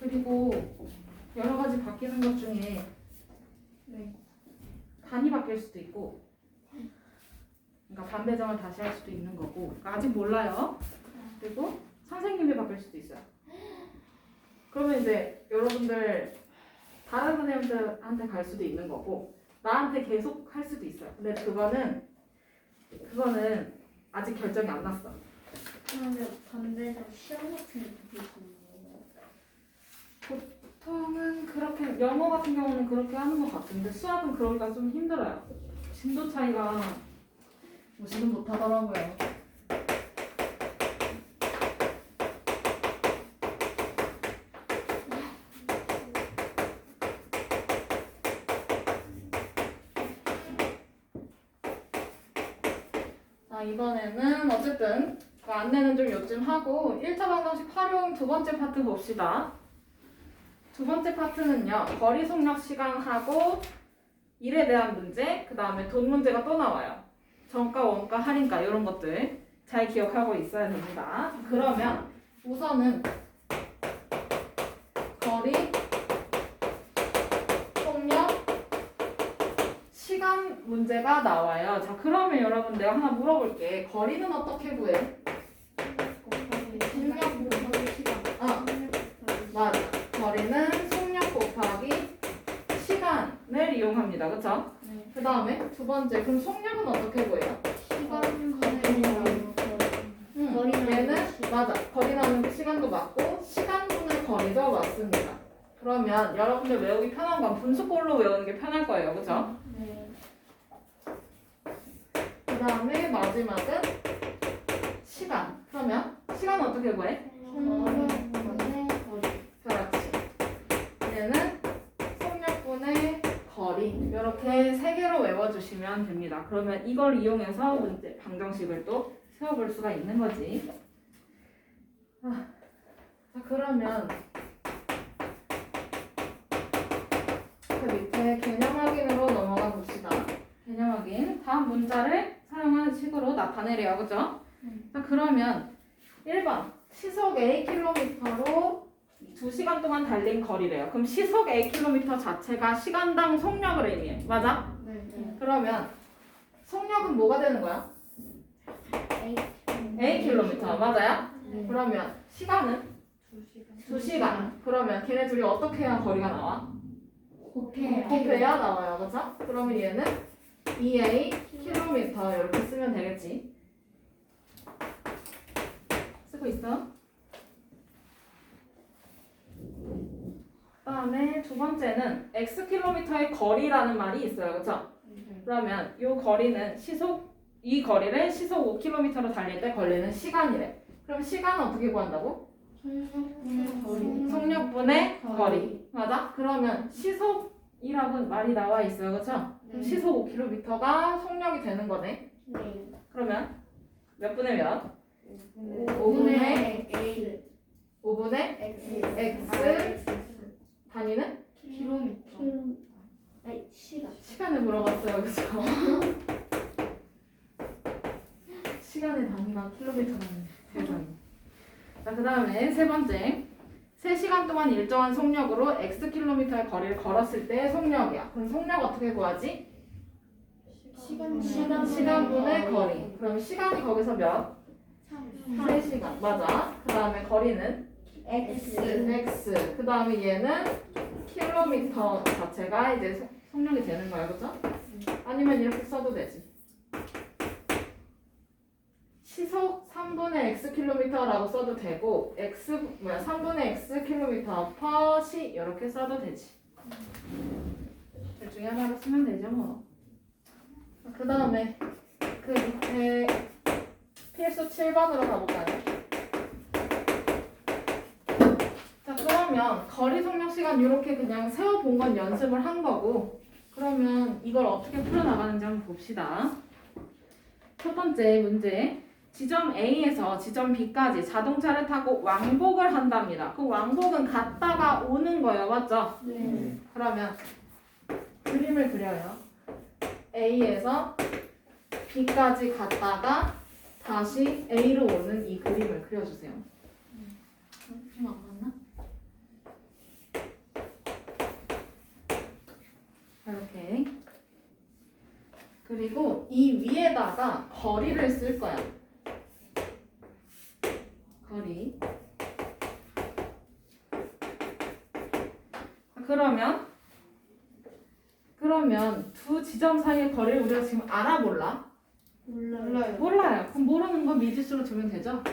그리고 여러 가지 바뀌는 것 중에 단이 바뀔 수도 있고, 그러니까 반 배정을 다시 할 수도 있는 거고, 그러니까 아직 몰라요. 그리고 선생님이 바뀔 수도 있어요. 그러면 이제 여러분들 다른 선생님들한테 갈 수도 있는 거고, 나한테 계속 할 수도 있어요. 근데 그거는 아직 결정이 안 났어. 그러면 반대로 시험 같은 게 있거든요. 보통은 그렇게, 영어 같은 경우는 그렇게 하는 것 같은데 수학은 그러기가 좀 힘들어요. 진도 차이가 무시는 못하더라고요. 자, 이번에는 어쨌든 그 안내는 좀 요즘 하고 1차 방정식 활용 두 번째 파트 봅시다. 두 번째 파트는요, 거리 속력 시간하고 일에 대한 문제, 그 다음에 돈 문제가 또 나와요. 정가, 원가, 할인가 이런 것들 잘 기억하고 있어야 됩니다. 그러면 우선은 거리, 속력, 시간 문제가 나와요. 자, 그러면 여러분 내가 하나 물어볼게. 거리는 어떻게 구해? 속력 곱하기 시간. 맞아. 거리는 속력 곱하기 시간을 이용합니다. 그쵸? 네. 그 다음에 두 번째, 그럼 속력은 어떻게 구해요? 얘는 맞아. 거리 나오는 게 시간도 맞고 시간분의 거리도 맞습니다. 그러면 여러분들 외우기 편한 건 분수꼴로 외우는 게 편할 거예요. 그쵸? 네. 그 다음에 마지막은 시간. 그러면 시간은 어떻게 구해? 그렇지. 얘는 속력분의 거리. 이렇게 세 개로 외워주시면 됩니다. 그러면 이걸 이용해서 문제 방정식을 또 세워볼 수가 있는 거지. 자, 그러면 그 밑에 개념 확인으로 넘어가 봅시다. 개념 확인. 다음 문자를 사용한 식으로 나타내래요. 그죠? 자, 그러면 1번 시속 Akm로 2시간 동안 달린 거리래요. 그럼 시속 Akm 자체가 시간당 속력을 의미해. 맞아? 네. 그러면 속력은 뭐가 되는 거야? Akm. 맞아요? 네. 그러면 시간은 2시간. 그러면 걔네 둘이 어떻게 해야 거리가 나와? 곱해야 나와요. 그죠? 그러면 얘는 2A km 이렇게 쓰면 되겠지. 쓰고 있어? 그 다음에 두 번째는 Xkm의 거리라는 말이 있어요. 그쵸? 그러면 이 거리는 이 거리를 시속 5km로 달릴 때 걸리는 시간이래. 그럼 시간은 어떻게 구한다고? 속력분의 거리. 맞아? 그러면 시속이라고 말이 나와 있어요. 그쵸? 그럼 시속 5km가 속력이 되는 거네. 그러면 몇 분의 몇? 5분의 5분의 X 단위는? 시간을 물어봤어요. 그죠? 시간의 단위가 킬로미터라는 세상에. 자, 그 다음에 세 번째. 3시간 동안 일정한 속력으로 Xkm의 거리를 걸었을 때의 속력이야. 그럼 속력 어떻게 구하지? 시간분의 거리. 그럼 시간이 거기서 몇? 3시간. 맞아. 그 다음에 거리는? X. 그 다음에 얘는 킬로미터 자체가 이제 속력이 되는 거야. 그죠? 아니면 이렇게 써도 되지. 시속 3분의 Xkm라고 써도 되고 3분의 Xkm per 시 이렇게 써도 되지. 둘 중에 하나로 쓰면 되죠 뭐. 그 다음에 그 밑에 필수 7번으로 가볼까요? 자, 그러면 거리 속력 시간 이렇게 그냥 세워본 건 연습을 한 거고, 그러면 이걸 어떻게 풀어나가는지 한번 봅시다. 첫 번째 문제. 지점 A에서 지점 B까지 자동차를 타고 왕복을 한답니다. 그 왕복은 갔다가 오는 거예요. 맞죠? 네. 그러면 그림을 그려요. A에서 B까지 갔다가 다시 A로 오는 이 그림을 그려주세요. 좀 안 맞나? 그리고 이 위에다가 거리를 쓸 거야. 거리. 그러면 두 지점 사이의 거리를 우리가 지금 알아 몰라? 몰라요. 몰라요. 그럼 모르는 건 미지수로 주면 되죠?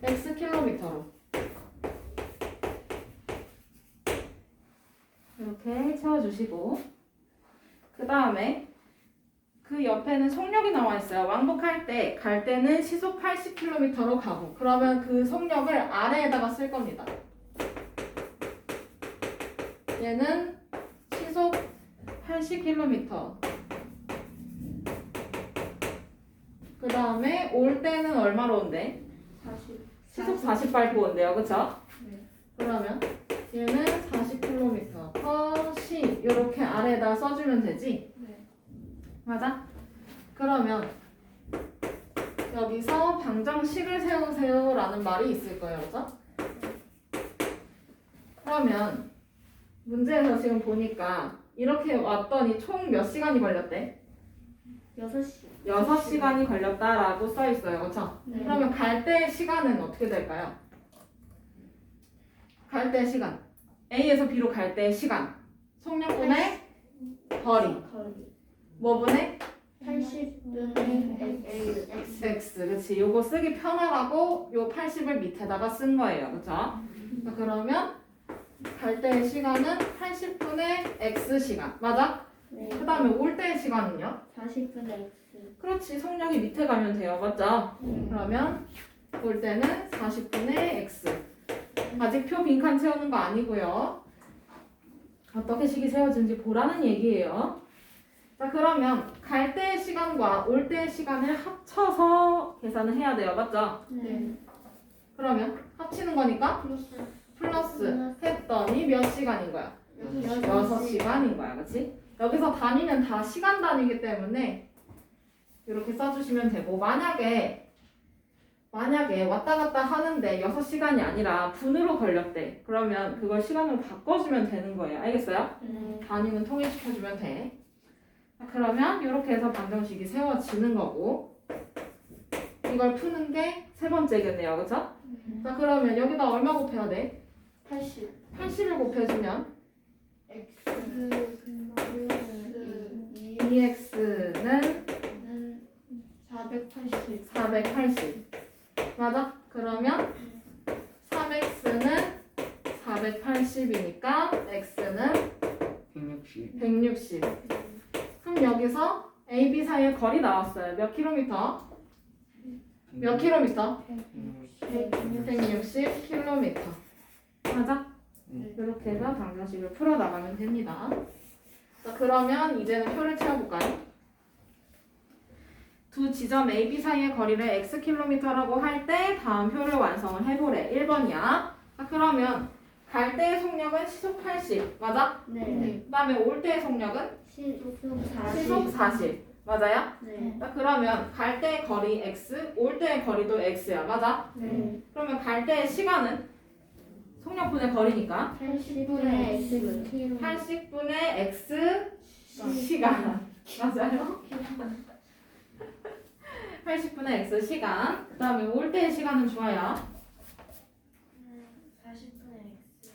x 킬로미터로. 이렇게 채워주시고 그 다음에 그 옆에는 속력이 나와 있어요. 왕복할 때 갈 때는 시속 80km로 가고 그러면 그 속력을 아래에다가 쓸 겁니다. 얘는 시속 80km. 그 다음에 올 때는 얼마로 온대? 40. 시속 40 밟고 온대요. 그쵸? 네. 그러면 얘는 40km per 시 이렇게 아래에다 써주면 되지? 네. 맞아? 그러면 여기서 방정식을 세우세요 라는 말이 있을 거예요. 그죠? 그러면 문제에서 지금 보니까 이렇게 왔더니 총 몇 시간이 걸렸대? 6시. 6시간이 걸렸다라고 써 있어요. 그쵸? 네. 그러면 갈 때의 시간은 어떻게 될까요? 갈 때의 시간. A에서 B로 갈 때의 시간. 속력분의 거리. 거리. 뭐분의? 80분의 X. X. 그치. 요거 쓰기 편하라고 요 80을 밑에다가 쓴 거예요. 그쵸? 자, 그러면 갈 때의 시간은 80분의 X 시간. 맞아? 네. 그 다음에 올 때의 시간은요? 40분의 X. 그렇지. 속력이 밑에 가면 돼요. 맞죠? 그러면 올 때는 40분의 X. 아직 표 빈칸 채우는 거 아니고요. 어떻게 식이 세워진지 보라는 얘기예요. 자, 그러면 갈 때의 시간과 올 때의 시간을 합쳐서 계산을 해야 돼요. 맞죠? 네. 그러면 합치는 거니까 플러스 했더니 몇 시간인 거야? 6시간인 거야. 그치? 여기서 단위는 다 시간 단위이기 때문에 이렇게 써주시면 되고 만약에 왔다 갔다 하는데 6시간이 아니라 분으로 걸렸대. 그러면 그걸 시간으로 바꿔주면 되는 거예요. 알겠어요? 네. 단위는 통일시켜주면 돼. 자, 그러면 이렇게 해서 방정식이 세워지는 거고 이걸 푸는 게 세 번째겠네요. 그쵸? 자, 그러면 여기다 얼마 곱해야 돼? 80. 80을 곱해주면 X. 2x는 480. 480 맞아? 그러면 3x는 480이니까 x는 160. 160 그럼 여기서 A, B 사이의 거리 나왔어요. 몇 킬로미터? 몇 킬로미터? 160 킬로미터 맞아? 이렇게 해서 방정식을 풀어나가면 됩니다. 자, 그러면 이제는 표를 채워볼까요? 두 지점 A, B 사이의 거리를 x 킬로미터라고 할 때 다음 표를 완성을 해보래. 1번이야. 자, 그러면 갈 때의 속력은 시속 80. 맞아? 네. 그 다음에 올 때의 속력은 시속 40. 시속 40. 맞아요? 네. 자, 그러면 갈 때의 거리 x, 올 때의 거리도 x야. 맞아? 네. 그러면 갈 때의 시간은 속력분의 거리니까 80분의 X. 80분의 x 시간. 맞아요? 80분의 x 시간. 그 다음에 올 때의 시간은 좋아요. 40분의 X.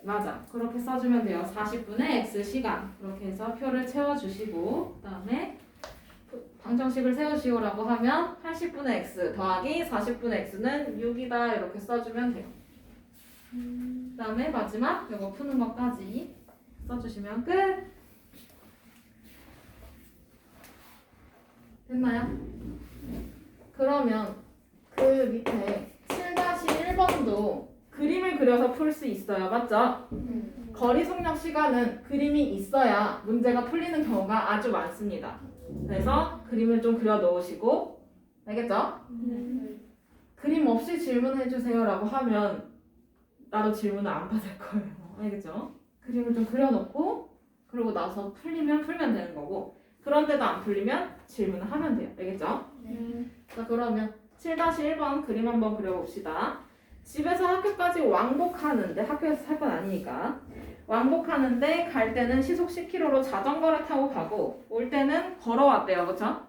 맞아. 그렇게 써주면 돼요. 40분의 x 시간. 그렇게 해서 표를 채워주시고 그 다음에 방정식을 세우시오라고 하면 80분의 x 더하기 40분의 x는 6이다. 이렇게 써주면 돼요. 그 다음에 마지막 이거 푸는 것까지 써주시면 끝. 됐나요? 그러면 그 밑에 7-1번도 그림을 그려서 풀 수 있어요. 맞죠? 거리 속력 시간은 그림이 있어야 문제가 풀리는 경우가 아주 많습니다. 그래서 그림을 좀 그려 놓으시고 알겠죠? 그림 없이 질문해 주세요라고 하면 나도 질문을 안 받을 거예요. 알겠죠? 그림을 좀 그려놓고 그러고 나서 풀리면 풀면 되는 거고 그런데도 안 풀리면 질문을 하면 돼요. 알겠죠? 자, 그러면 7-1번 그림 한번 그려봅시다. 집에서 학교까지 왕복하는데 학교에서 살 건 아니니까 왕복하는데 갈 때는 시속 10km로 자전거를 타고 가고 올 때는 걸어왔대요. 그쵸?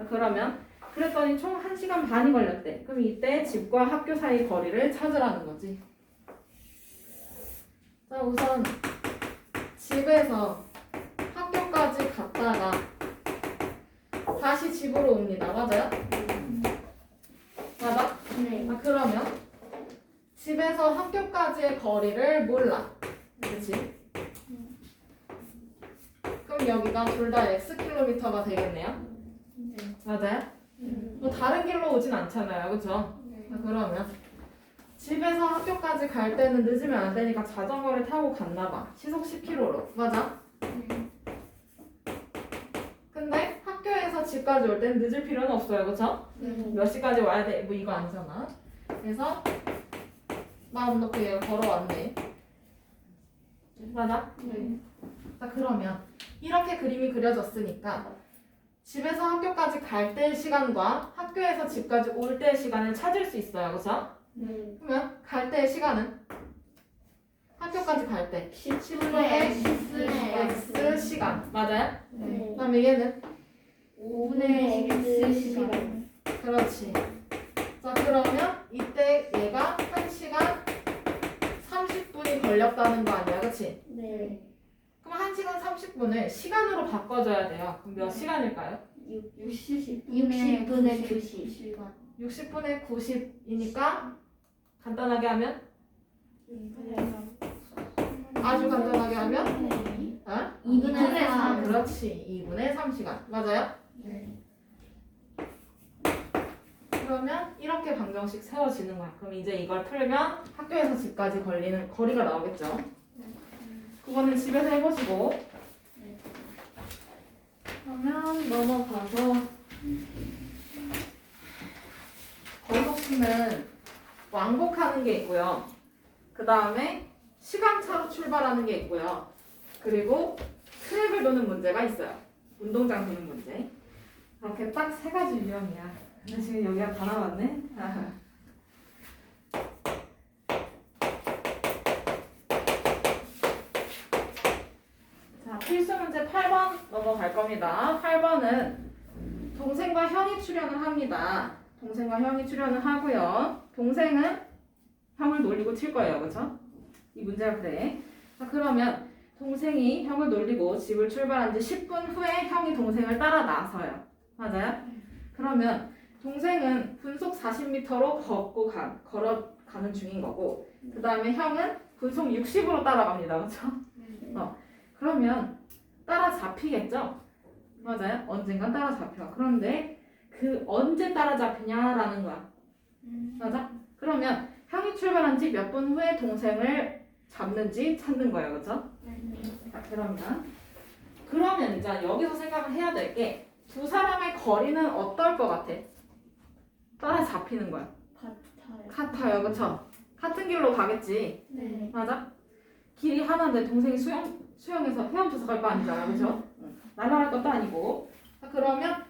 그러면 그랬더니 총 1시간 반이 걸렸대. 그럼 이때 집과 학교 사이 거리를 찾으라는 거지. 자, 우선 집에서 학교까지 갔다가 다시 집으로 옵니다. 맞아요? 맞아? 네. 그러면 집에서 학교까지의 거리를 몰라. 그치? 그럼 여기가 둘 다 xkm가 되겠네요. 네. 맞아요? 뭐 다른 길로 오진 않잖아요. 그쵸? 그러면 집에서 학교까지 갈 때는 늦으면 안 되니까 자전거를 타고 갔나 봐. 시속 10km로. 맞아? 근데 학교에서 집까지 올 때는 늦을 필요는 없어요. 그쵸? 몇 시까지 와야 돼? 뭐 이거 아니잖아. 그래서 마음 놓고 얘가 걸어왔네. 맞아? 네. 자, 그러면 이렇게 그림이 그려졌으니까 집에서 학교까지 갈 때의 시간과 학교에서 집까지 올 때의 시간을 찾을 수 있어요. 그쵸? 네. 그러면 갈 때의 시간은 학교까지 갈 때 10분의 x 시간 맞아요? 네. 그다음에 얘는 5분의 x 시간. 그렇지. 자, 그러면 이때 얘가 1시간 30분이 걸렸다는 거 아니야, 그치? 네. 그럼 1시간 30분을 시간으로 바꿔줘야 돼요. 그럼 몇 시간일까요? 60분의 90. 60분의 90이니까 간단하게 하면? 아주 간단하게 하면? 어? 2분의 3. 그렇지. 2분의 3시간. 맞아요? 네. 그러면 이렇게 방정식 세워지는 거야. 그럼 이제 이걸 풀면 학교에서 집까지 걸리는 거리가 나오겠죠? 그거는 집에서 해보시고. 그러면 넘어가서 거리속수는 왕복하는 게 있고요. 그 다음에 시간차로 출발하는 게 있고요. 그리고 트랙을 도는 문제가 있어요. 운동장 도는 문제. 그렇게 딱 세 가지 유형이야. 근데 지금 여기가 다 나왔네. 자, 필수 문제 8번 넘어갈 겁니다. 8번은 동생과 형이 출연을 합니다. 동생과 형이 출연을 하고요. 동생은 형을 놀리고 튈 거예요. 그렇죠? 이 문제가 그래. 자, 그러면 동생이 형을 놀리고 집을 출발한 지 10분 후에 형이 동생을 따라 나서요. 맞아요? 그러면 동생은 분속 40m로 걸어가는 중인 거고 그 다음에 형은 분속 60으로 따라갑니다. 그렇죠? 그러면 따라잡히겠죠? 맞아요? 언젠간 따라잡혀. 그런데 그 언제 따라잡히냐라는 거야. 맞아? 그러면 형이 출발한 지 몇 분 후에 동생을 잡는지 찾는 거예요. 그렇죠? 자, 그러면 이제 여기서 생각을 해야 될 게 두 사람의 거리는 어떨 것 같아? 따라잡히는 거야. 같아요. 그렇죠? 같은 길로 가겠지. 네. 맞아? 길이 하나인데 동생이 수영해서 헤엄쳐서 갈 거 아니잖아. 그렇죠? 날아갈 것도 아니고. 자, 그러면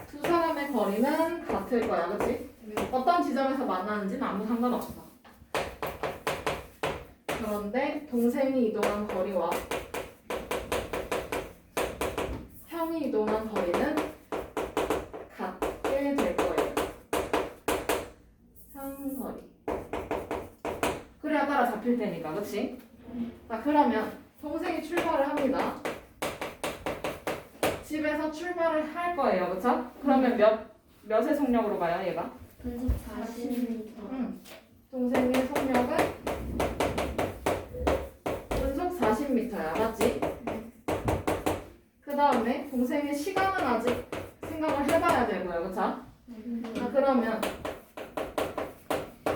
두 사람의 거리는 같을 거야. 그렇지? 어떤 지점에서 만나는지는 아무 상관없어. 그런데 동생이 이동한 거리와 형이 이동한 거리는 같게 될 거예요. 형 거리. 그래야 따라잡힐 테니까. 그렇지? 자, 그러면 동생이 출발을 합니다. 집에서 출발을 할 거예요. 그렇죠? 그러면 몇의 속력으로 가요, 얘가? 분속 40m. 동생의 속력은 분속 40m야. 맞지? 그 다음에 동생의 시간은 아직 생각을 해봐야 되고요. 그렇죠? 자, 그러면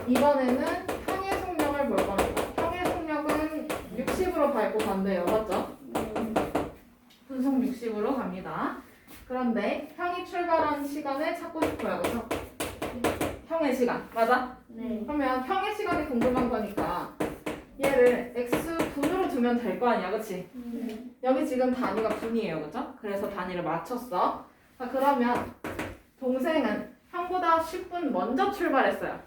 이번에는 형의 속력을 볼 겁니다. 형의 속력은 60으로 밟고 간대요. 맞죠? 분속 60으로 갑니다. 그런데 형이 출발한 시간을 찾고 싶어요. 그렇죠? 형의 시간. 맞아? 네. 그러면 형의 시간이 궁금한 거니까 얘를 x분으로 두면 될 거 아니야. 그치? 여기 지금 단위가 분이에요. 그죠? 그래서 단위를 맞췄어. 자, 그러면 동생은 형보다 10분 먼저 출발했어요.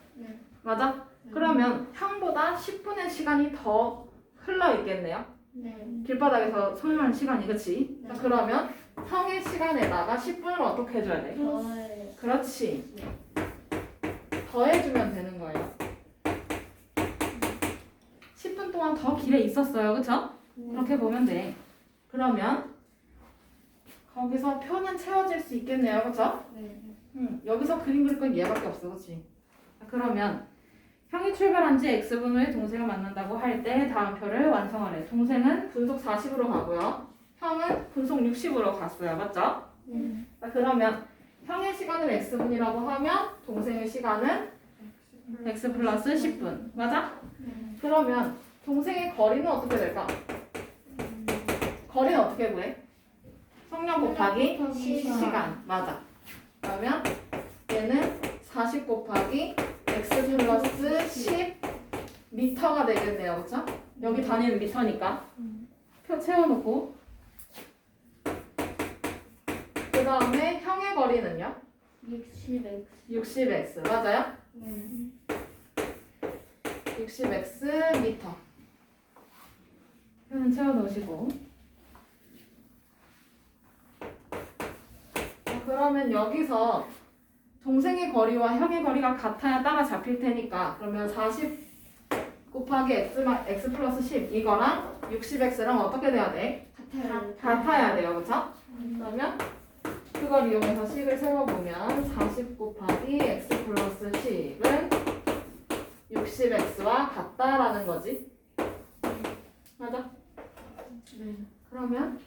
맞아? 그러면 형보다 10분의 시간이 더 흘러 있겠네요. 네. 길바닥에서 소요하는 시간이, 그치? 네. 자, 그러면 형의 시간에다가 10분을 어떻게 해줘야 돼? 저의 그렇지. 더해주면 되는 거예요. 10분 동안 더 길에 있었어요. 그쵸? 그렇게 보면 돼. 그러면 거기서 표는 채워질 수 있겠네요. 그쵸? 네. 여기서 그림 그릴 건 얘밖에 없어. 그치? 자, 그러면 형이 출발한 지 X분 후에 동생을 만난다고 할 때 다음 표를 완성하래. 동생은 분속 40으로 가고요. 형은 분속 60으로 갔어요. 맞죠? 네. 자, 그러면 형의 시간을 X분이라고 하면 동생의 시간은 X 플러스 10분. 맞아? 네. 그러면 동생의 거리는 어떻게 될까? 거리는 어떻게 구해? 속력 곱하기 시간. 맞아. 그러면 얘는 40 곱하기 X 플러스 10 미터가 되겠네요. 그쵸? 여기 단위는 미터니까. 표 채워놓고. 그 다음에 형의 거리는요? 60x. 60x. 맞아요? 네. 60x 미터. 표는 채워놓으시고. 그러면 여기서 동생의 거리와 형의 거리가 같아야 따라 잡힐 테니까 그러면 40 곱하기 x 플러스 10 이거랑 60x랑 어떻게 돼야 돼? 같아야 돼요. 그쵸? 그러면 그걸 이용해서 식을 세워보면 40 곱하기 x 플러스 10은 60x와 같다라는 거지. 맞아? 네. 그러면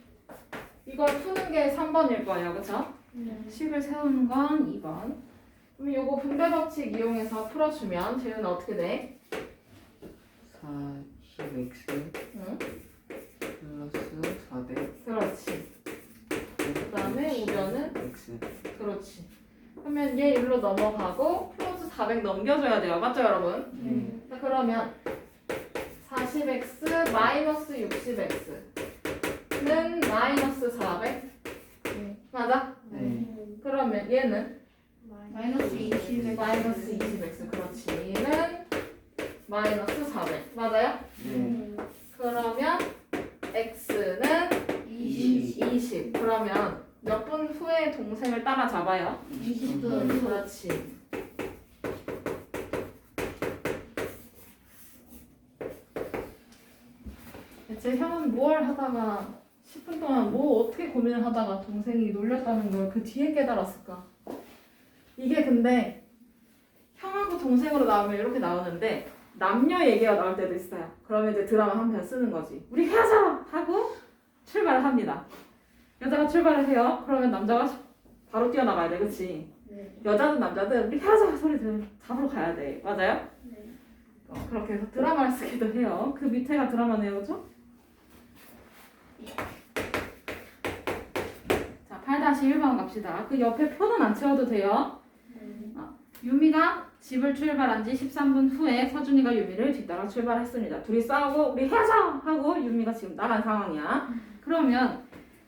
이걸 푸는 게 3번일 거예요. 그쵸? 네. 식을 세우는 건 2번. 그럼 요거 분배 법칙 이용해서 풀어주면 쟤는 어떻게 돼? 40x 응? 플러스 400 그렇지. 그 다음에 우변은 x. 그렇지. 그러면 얘 일로 넘어가고 플러스 400 넘겨줘야 돼요. 맞죠 여러분? 네. 자 그러면 40x 마이너스 60x는 마이너스 400 네. 맞아? 네. 그러면 얘는 마이너스 20x. 마이너스 20x 그렇지. 얘는 마이너스 400 맞아요? 네. 그러면 x는 20 그러면 몇 분 후에 동생을 따라잡아요? 20분. 그렇지. 대체 형은 뭘 하다가 10분 동안 뭐 어떻게 고민을 하다가 동생이 놀렸다는 걸 그 뒤에 깨달았을까? 이게 근데 형하고 동생으로 나오면 이렇게 나오는데 남녀 얘기가 나올 때도 있어요. 그러면 이제 드라마 한 편 쓰는 거지. 우리 헤어져! 하고 출발을 합니다. 여자가 출발을 해요. 그러면 남자가 바로 뛰어나가야 돼. 그치? 네. 여자든 남자든 우리 헤어져! 소리 잡으러 가야 돼. 맞아요? 네. 그렇게 해서 드라마를 쓰기도 해요. 그 밑에가 드라마네요. 그죠? 자, 8-1번 갑시다. 그 옆에 표는 안 채워도 돼요. 네. 유미가 집을 출발한 지 13분 후에 서준이가 유미를 뒤따라 출발했습니다. 둘이 싸우고 우리 헤어져! 하고 유미가 지금 나간 상황이야. 그러면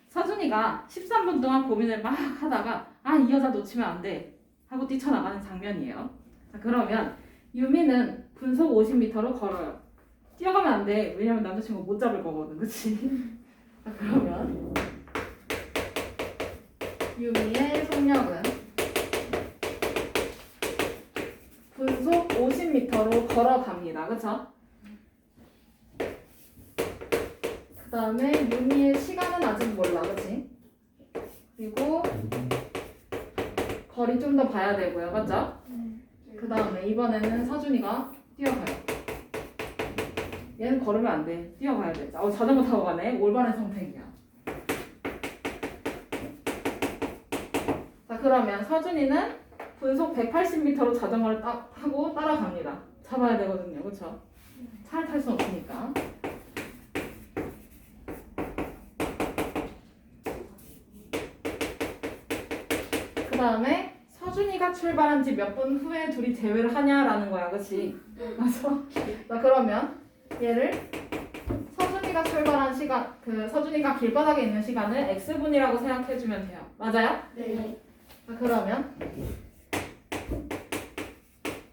서준이가 13분 동안 고민을 막 하다가 아, 이 여자 놓치면 안 돼 하고 뛰쳐나가는 장면이에요. 자, 그러면 유미는 분속 50m로 걸어요. 뛰어가면 안 돼. 왜냐면 남자친구 못 잡을 거거든. 그치? 자, 그러면 유미의 속력은 분속 50m로 걸어갑니다. 그쵸? 그 다음에 유미의 시간은 아직 몰라. 그치? 그리고 거리 좀 더 봐야 되고요. 맞죠? 그 다음에 이번에는 서준이가 뛰어가요. 얘는 걸으면 안 돼. 뛰어가야 돼. 자전거 타고 가네. 올바른 선택이야. 자, 그러면 서준이는 분속 180m로 자전거를 타고 따라갑니다. 잡아야 되거든요. 그쵸? 차를 탈 수 없으니까. 그 다음에 서준이가 출발한 지 몇 분 후에 둘이 대회를 하냐라는 거야. 그치? 맞아? 자, 그러면 얘를 서준이가 출발한 시간, 서준이가 길바닥에 있는 시간을 x분이라고 생각해주면 돼요. 맞아요? 네. 자, 그러면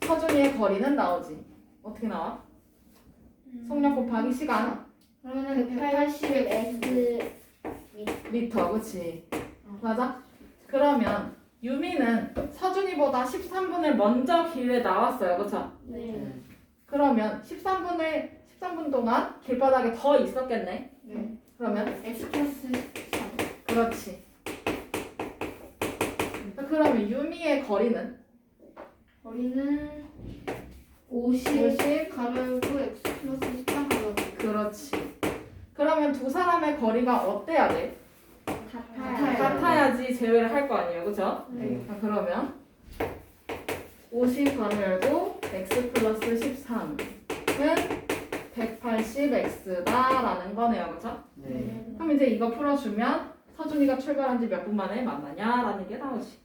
서준이의 거리는 나오지. 어떻게 나와? 속력 곱하기 시간. 그러면 180x 미터, 그치? 맞아? 그러면 유미는 서준이보다 13분을 먼저 길에 나왔어요, 그쵸? 네. 그러면 13분 동안 길바닥에 더 있었겠네? 네. 그러면 x 플러스 3. 그렇지. 그러면 유미의 거리는? 거리는 50 가로열고 x 플러스 13 가로열고 그렇지. 그러면 두 사람의 거리가 어때야 돼? 같아요. 같아야지 제외를 할 거 아니에요, 그쵸? 네. 자, 그러면 50 괄호 열고 x 플러스 13은 180x다라는 거네요, 그쵸? 네. 그럼 이제 이거 풀어주면 서준이가 출발한 지 몇 분 만에 만나냐라는 게 나오지.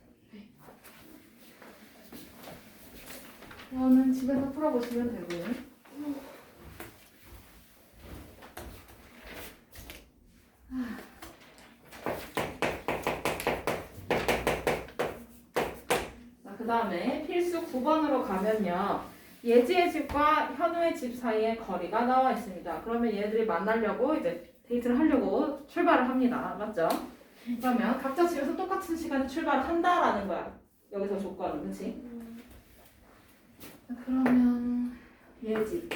이거는 집에서 풀어보시면 되고요. 자, 그 다음에 필수 9번으로 가면요. 예지의 집과 현우의 집 사이의 거리가 나와 있습니다. 그러면 얘네들이 만나려고 이제 데이트를 하려고 출발을 합니다. 맞죠? 그러면 각자 집에서 똑같은 시간에 출발을 한다라는 거야. 여기서 조건은, 그치? 그러면 예진의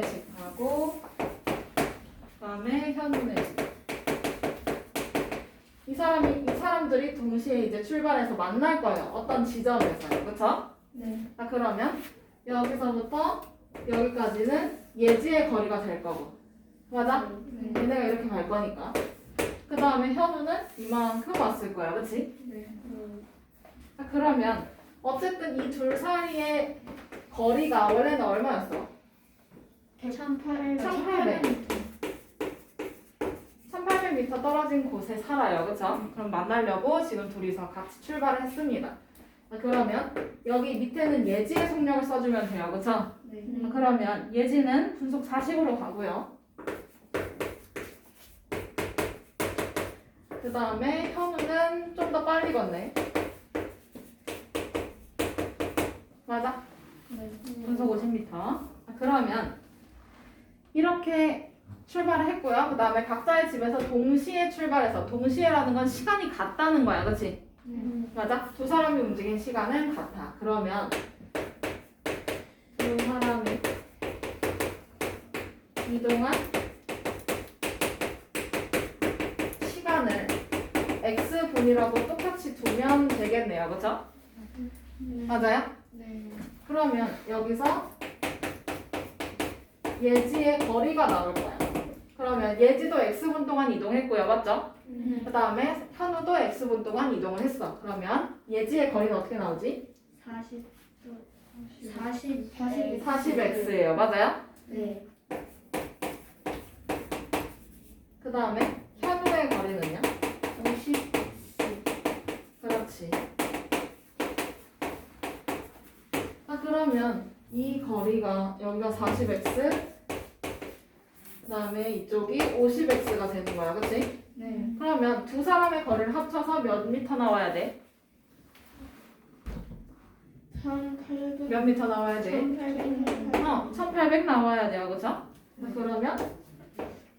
집하고 그다음에 현우네 집. 이 사람들이 동시에 이제 출발해서 만날 거예요. 어떤 지점에서요, 그렇죠? 네. 자, 그러면 여기서부터 여기까지는 예지의 거리가 될 거고, 맞아? 네. 얘네가 이렇게 갈 거니까. 그 다음에 현우는 이만큼 왔을 거야, 그렇지? 네. 자, 그러면 어쨌든 이 둘 사이의 거리가 원래는 얼마였어? 1800. 1800m 떨어진 곳에 살아요. 그쵸? 그럼 만나려고 지금 둘이서 같이 출발을 했습니다. 자, 그러면 여기 밑에는 예지의 속력을 써주면 돼요. 그쵸? 네. 자, 그러면 예지는 분속 40으로 가고요. 그 다음에 현우는 좀 더 빨리 걷네. 맞아? 분속 50m. 그러면 이렇게 출발을 했고요. 그 다음에 각자의 집에서 동시에 출발해서, 동시에라는 건 시간이 같다는 거야. 그치? 맞아? 두 사람이 움직인 시간은 같아. 그러면 두 사람이 이동한 시간을 x분이라고 똑같이 두면 되겠네요. 그쵸? 맞아요? 네. 그러면 여기서 예지의 거리가 나올 거야. 그러면 예지도 x분 동안 이동했고요. 맞죠? 그 다음에 현우도 x분 동안 이동을 했어. 그러면 예지의 거리는 어떻게 나오지? 40x예요. 40x예요. 맞아요? 네. 그 다음에 현우의 거리는요? 50x. 그렇지. 아, 그러면 이 거리가 여기가 40x, 그 다음에 이쪽이 50x가 되는 거야. 그치? 네. 그러면 두 사람의 거리를 합쳐서 몇 미터 나와야 돼? 1800. 몇 미터 나와야 돼? 1800 나와야 돼요. 그죠? 그러면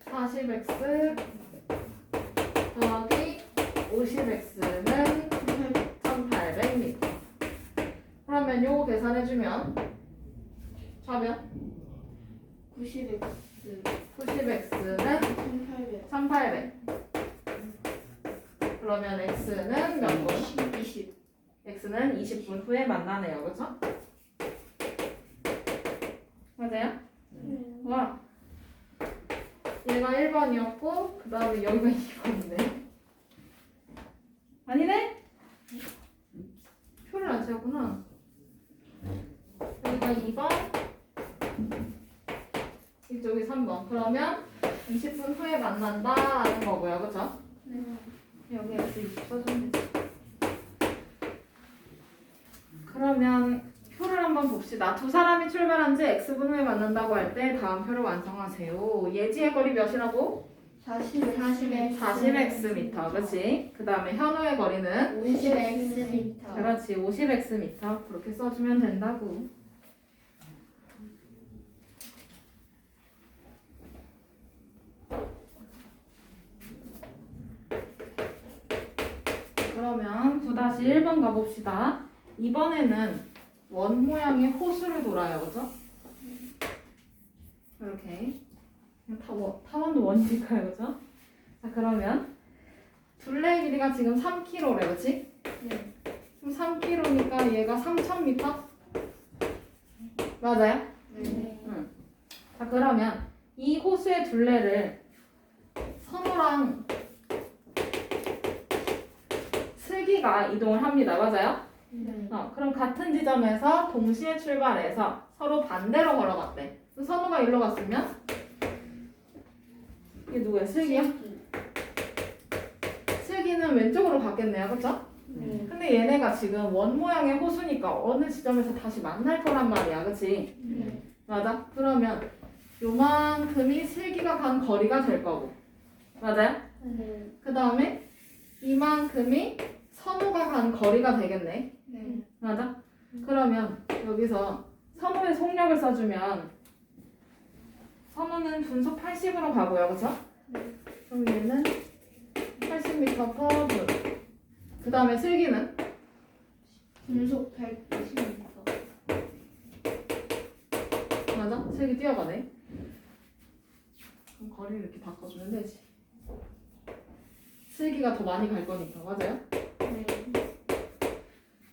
40x 더하기 50x는 1800m. 그러면 요거 계산해주면 좌변 90x. 90x는 1800. 1800. 그러면 x는 몇 분? 20. x는 20분 후에 만나네요. 그쵸? 맞아요? 와. 얘가 1번이었고 그 다음에 여기가 2번이네. 아니네? 표를 안 채웠구나. 여기가 2번, 이쪽이 3번. 그러면 20분 후에 만난다라는 거고요. 그쵸? 여기 x 20 써주면 되지. 그러면 표를 한번 봅시다. 두 사람이 출발한 지 x분 후에 만난다고 할 때 다음 표를 완성하세요. 예지의 거리 몇이라고? 40x. 40xm. 그치? 그 다음에 현우의 거리는? 50x. 그렇지. 50xm. 그렇게 써주면 된다고. 그러면 9-1번 가봅시다. 이번에는 원 모양의 호수를 돌아요. 그죠? 이렇게. 타원도 원이니까요. 그죠? 자, 그러면 둘레의 길이가 지금 3km래. 그치? 네. 그럼 3km니까 얘가 3000m? 맞아요? 네. 응. 자, 그러면 이 호수의 둘레를 선우랑 슬기가 이동을 합니다. 맞아요? 네. 그럼 같은 지점에서 동시에 출발해서 서로 반대로 걸어갔대. 그럼 선우가 일로 갔으면 이게 누구야? 슬기야? 슬기는 왼쪽으로 갔겠네요. 그쵸? 네. 근데 얘네가 지금 원 모양의 호수니까 어느 지점에서 다시 만날 거란 말이야. 그치? 네. 맞아? 그러면 요만큼이 슬기가 간 거리가 될 거고. 맞아요? 네. 그 다음에 이만큼이 선우가 간 거리가 되겠네. 네. 맞아? 그러면 여기서 선우의 속력을 써주면 선우는 분속 80으로 가고요. 그쵸? 네. 그럼 얘는 80m/분. 그 다음에 슬기는 분속 120m. 맞아? 슬기 뛰어가네. 그럼 거리를 이렇게 바꿔주면 되지. 슬기가 더 많이 갈 거니까. 맞아요? 네.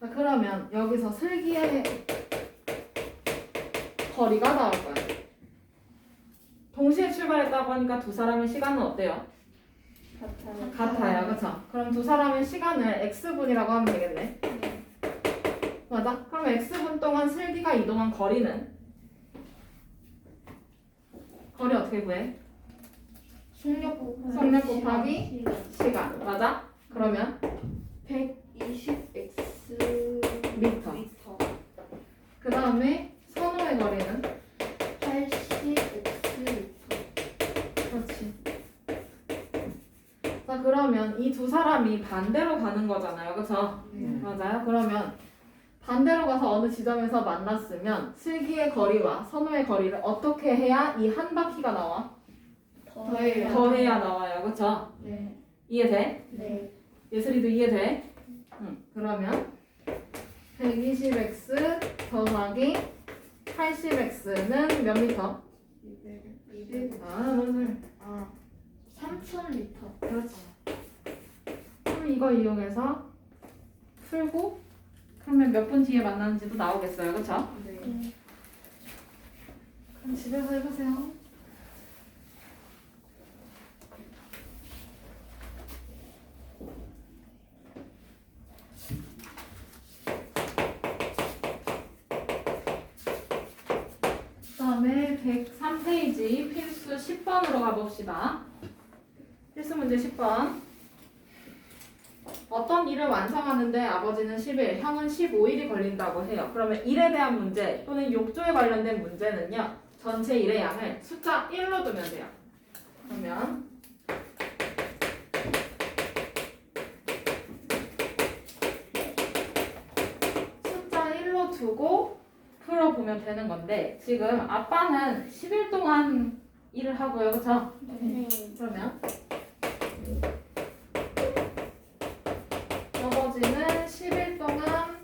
자, 그러면 여기서 슬기의 거리가 나올 거야. 동시에 출발했다고 하니까 두 사람의 시간은 어때요? 같아요. 같아요. 그쵸? 그럼 두 사람의 시간을 x분이라고 하면 되겠네. 네. 맞아? 그럼 x분 동안 슬기가 이동한 거리는? 거리 어떻게 구해? 속력 속력 곱하기 시간. 맞아? 그러면 120x 미터. 그 다음에 선호의 거리는? 80x 그렇지. 자, 그러면 이 두 사람이 반대로 가는 거잖아요. 그쵸? 맞아요. 그러면 반대로 가서 어느 지점에서 만났으면 슬기의 거리와 선호의 거리를 어떻게 해야 이 한 바퀴가 나와? 더해요. 더해야 나와요. 그쵸? 네. 이해돼? 네. 예슬이도 이해돼? 응. 그러면 120x 더하기 80x는 몇 미터? 200. 맞아요. 아, 3000m. 그렇지. 그럼 이거 이용해서 풀고 그러면 몇 분 뒤에 만나는지도 나오겠어요. 그쵸? 네. 그럼 집에서 해보세요. 그 다음에 103페이지 필수 10번으로 가봅시다. 필수 문제 10번. 어떤 일을 완성하는데 아버지는 10일, 형은 15일이 걸린다고 해요. 그러면 일에 대한 문제 또는 욕조에 관련된 문제는요. 전체 일의 양을 숫자 1로 두면 돼요. 그러면 숫자 1로 두고 풀어보면 되는 건데 지금 아빠는 10일 동안 일을 하고요. 그렇죠? 네. 그러면 아버지는 10일 동안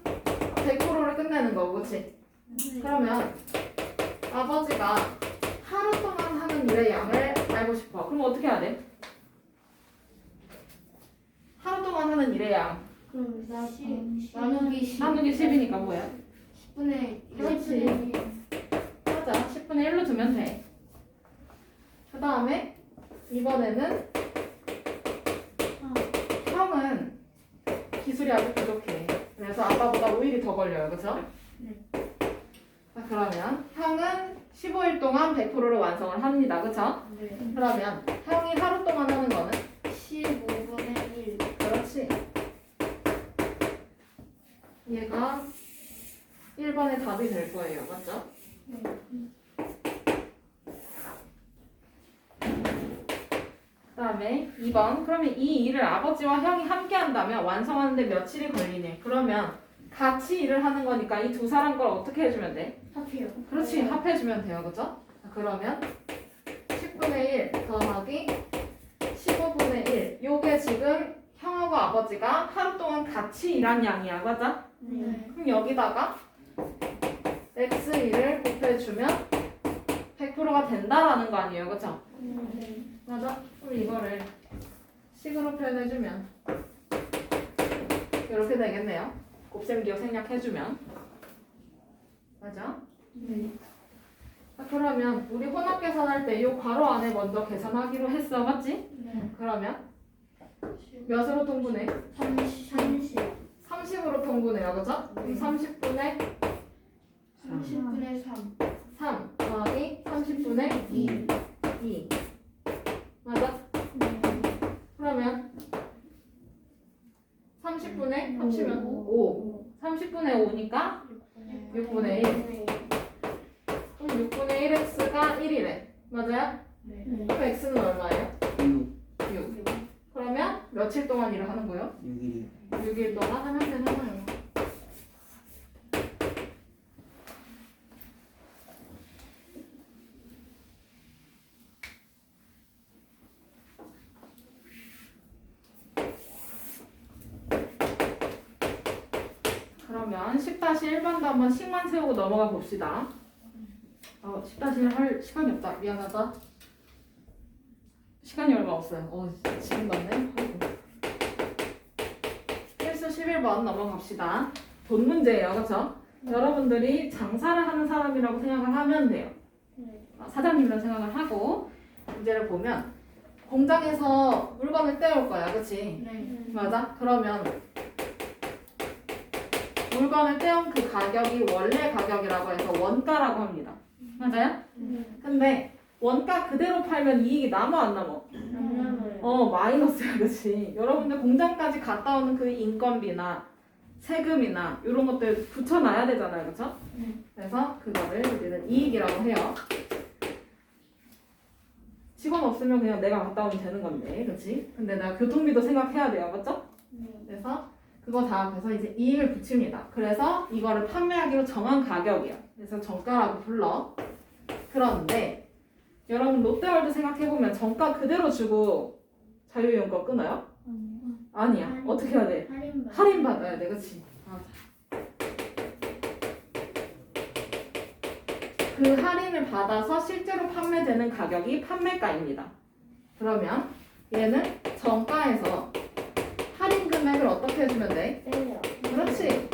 100%를 끝내는 거고, 그렇지? 그러면 아버지가 하루 동안 하는 일의 양을 알고 싶어. 그럼 어떻게 해야 돼? 하루 동안 하는 일의 양 그럼 나누기 10. 나누기 10이니까 뭐야? 10분의 그렇지. 맞아. 10분의 1로 두면 돼. 그 다음에 이번에는 형은 기술이 아주 부족해. 그래서 아빠보다 5일이 더 걸려요. 그죠? 네. 자, 그러면 형은 15일 동안 100%를 완성을 합니다. 그쵸? 네. 그러면 형이 하루 동안 하는 거는? 15분의 1. 그렇지. 얘가 1번의 답이 될 거예요. 맞죠? 네. 그 다음에 2번. 그러면 이 일을 아버지와 형이 함께 한다면 완성하는데 며칠이 걸리니? 그러면 같이 일을 하는 거니까 이 두 사람 걸 어떻게 해주면 돼? 합해요. 그렇지. 합해주면 돼요. 그죠? 자, 그러면 10분의 1 더하기 15분의 1. 요게 지금 형하고 아버지가 하루 동안 x는 같이 일한 양이야, 맞아? 네. 그럼 여기다가 x1을 곱해주면 100%가 된다라는 거 아니에요, 그쵸? 네. 맞아? 그럼 이거를 식으로 표현해주면 이렇게 되겠네요. 곱셈 기호 생략해주면. 맞아? 네. 자, 그러면 우리 혼합 계산할 때 이 괄호 안에 먼저 계산하기로 했어, 맞지? 네. 그러면 몇으로 통분해? 30. 30으로 통분해요, 그죠? 그럼 30분의 30분의 3. 3 더하기 30분의 2. 맞아? 네. 그러면 30분의 합치면 5. 30분의 5니까 6분의 1. 그럼 6분의 1x가 1이래. 맞아요? 네. 그럼 x는 얼마예요? 6 6. 그러면 며칠 동안 일을 하는 거예요? 6일이 6일 동안 하면 되는 거예요. 그러면 10-1번도 한번 식만 세우고 넘어가 봅시다. 10-1 할 시간이 없다. 미안하다. 시간이 얼마 없어요. 지금 맞네. 필수 11번 넘어갑시다. 돈 문제예요. 그렇죠? 여러분들이 장사를 하는 사람이라고 생각을 하면 돼요. 사장님이라고 생각을 하고 문제를 보면 공장에서 물건을 떼올 거야. 그렇지? 네. 맞아? 그러면 물건을 떼온 그 가격이 원래 가격이라고 해서 원가라고 합니다. 맞아요? 근데 원가 그대로 팔면 이익이 남아 안 남아? 마이너스야, 그치? 여러분들 공장까지 갔다 오는 그 인건비나 세금이나 이런 것들 붙여놔야 되잖아요, 그쵸? 그래서 그거를 우리는 이익이라고 해요. 직원 없으면 그냥 내가 갔다 오면 되는 건데, 그치? 근데 내가 교통비도 생각해야 돼요, 맞죠? 그래서 그거 다 그래서 이제 이익을 붙입니다. 그래서 이거를 판매하기로 정한 가격이야. 그래서 정가라고 불러. 그런데 여러분 롯데월드 생각해보면 정가 그대로 주고 자유이용권 끊어요? 아니야. 어떻게 해야 돼? 할인 받아야 돼, 그치? 맞아. 그 할인을 받아서 실제로 판매되는 가격이 판매가입니다. 그러면 얘는 정가에서 할인 금액을 어떻게 해주면 돼? 그렇지.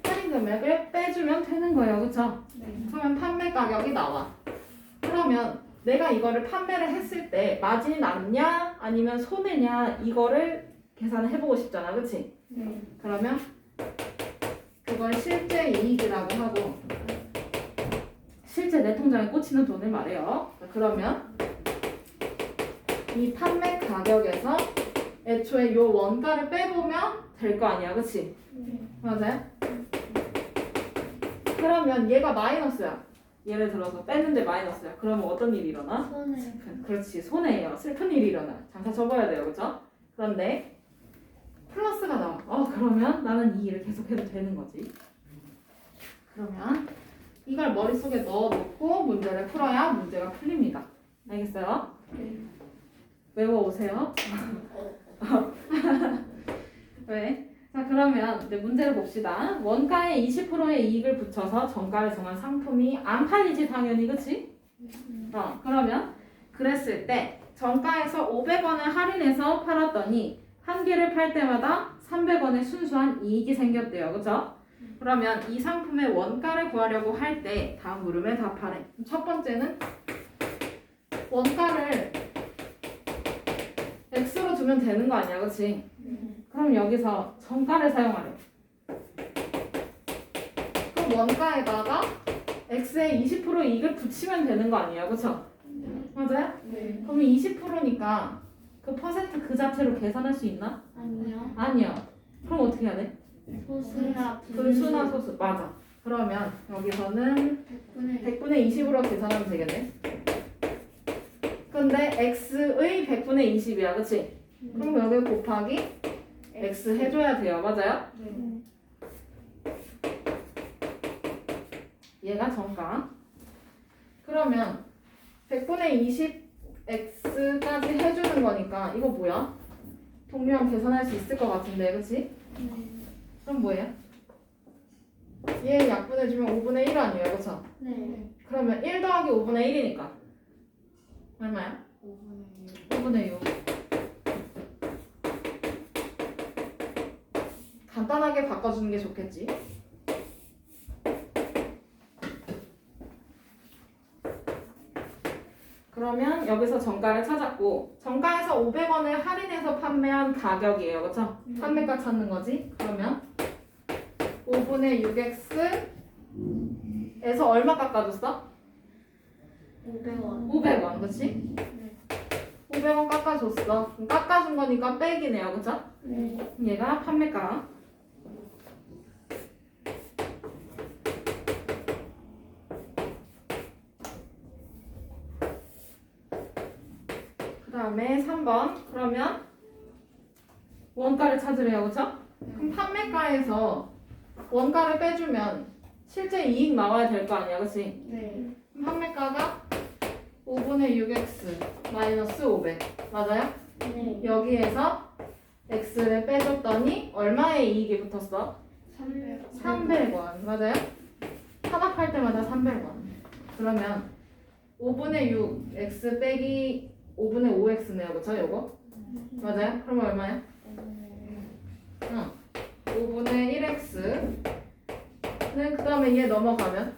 할인 금액을 빼주면 되는 거예요, 그쵸? 그러면 판매 가격이 나와. 그러면 내가 이거를 판매를 했을 때 마진이 남냐 아니면 손해냐 이거를 계산을 해보고 싶잖아, 그치? 그러면 그걸 실제 이익이라고 하고 실제 내 통장에 꽂히는 돈을 말해요. 그러면 이 판매 가격에서 애초에 요 원가를 빼보면 될 거 아니야, 그치? 맞아요? 그러면 얘가 마이너스야. 예를 들어서 뺐는데 마이너스야. 그러면 어떤 일이 일어나? 그렇지, 손해예요. 슬픈 일이 일어나. 장사 접어야 돼요, 그죠? 그런데 플러스가 나와. 그러면 나는 이 일을 계속해도 되는 거지. 그러면 이걸 머릿속에 넣어놓고 문제를 풀어야 문제가 풀립니다. 알겠어요? 외워오세요. 왜? 자, 그러면 이제 문제를 봅시다. 원가에 20%의 이익을 붙여서 정가를 정한 상품이 안 팔리지, 당연히, 그치? 그러면 그랬을 때 정가에서 500원을 할인해서 팔았더니 한 개를 팔 때마다 300원의 순수한 이익이 생겼대요, 그쵸? 그러면 이 상품의 원가를 구하려고 할 때 다음 물음에 답하래. 첫 번째는 원가를 x로 두면 되는 거 아니야, 그치? 그럼 여기서 정가를 사용하래. 그럼 원가에다가 x의 20% 이익을 붙이면 되는 거 아니에요, 그쵸? 맞아요? 그러면 20%니까 그 퍼센트 그 자체로 계산할 수 있나? 아니요. 그럼 어떻게 해야 돼? 분수나 소수. 맞아. 그러면 여기서는 100분의 20으로 계산하면 되겠네. 근데 x의 100분의 20이야, 그치? 그럼 여기 곱하기 x 해줘야 돼요, 맞아요? 얘가 정가. 그러면 100분의 20 x까지 해주는 거니까 이거 뭐야? 동류랑 계산할 수 있을 것 같은데, 그치? 네. 그럼 뭐예요? 얘 약분해주면 5분의 1 아니에요, 그쵸? 네. 그러면 1 더하기 5분의 1이니까 얼마야? 5분의 6. 간단하게 바꿔주는 게 좋겠지. 그러면 여기서 정가를 찾았고 정가에서 500원을 할인해서 판매한 가격이에요. 그쵸? 판매가 찾는 거지. 그러면 5분의 6x에서 얼마 깎아줬어? 500원. 500원. 그치? 500원 깎아줬어. 그럼 깎아준 거니까 빼기네요. 그쵸? 네. 얘가 판매가. 그 다음에 3번. 그러면 원가를 찾으래요. 그쵸? 그럼 판매가에서 원가를 빼주면 실제 이익 나와야 될 거 아니야. 그치? 네. 그럼 판매가가 5분의 6x 마이너스 500. 맞아요? 네. 여기에서 x를 빼줬더니 얼마의 이익이 붙었어? 300원. 300원. 맞아요? 산업할 때마다 300원. 그러면 5분의 6 x 빼기 5분의 5x네요. 그쵸? 요거? 맞아요? 그러면 얼마야? 5분의 1x는 그 다음에 얘 넘어가면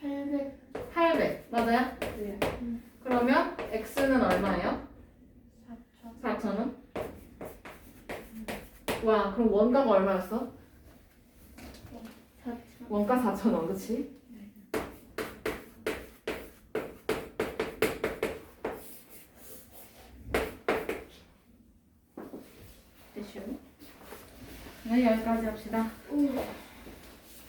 800. 800. 맞아요? 네. 그러면 x는 얼마예요? 4,000. 4,000원? 와, 그럼 원가가 얼마였어? 4,000. 원가 4,000원, 그치? 됐슈. 네, 여기까지 합시다. 오.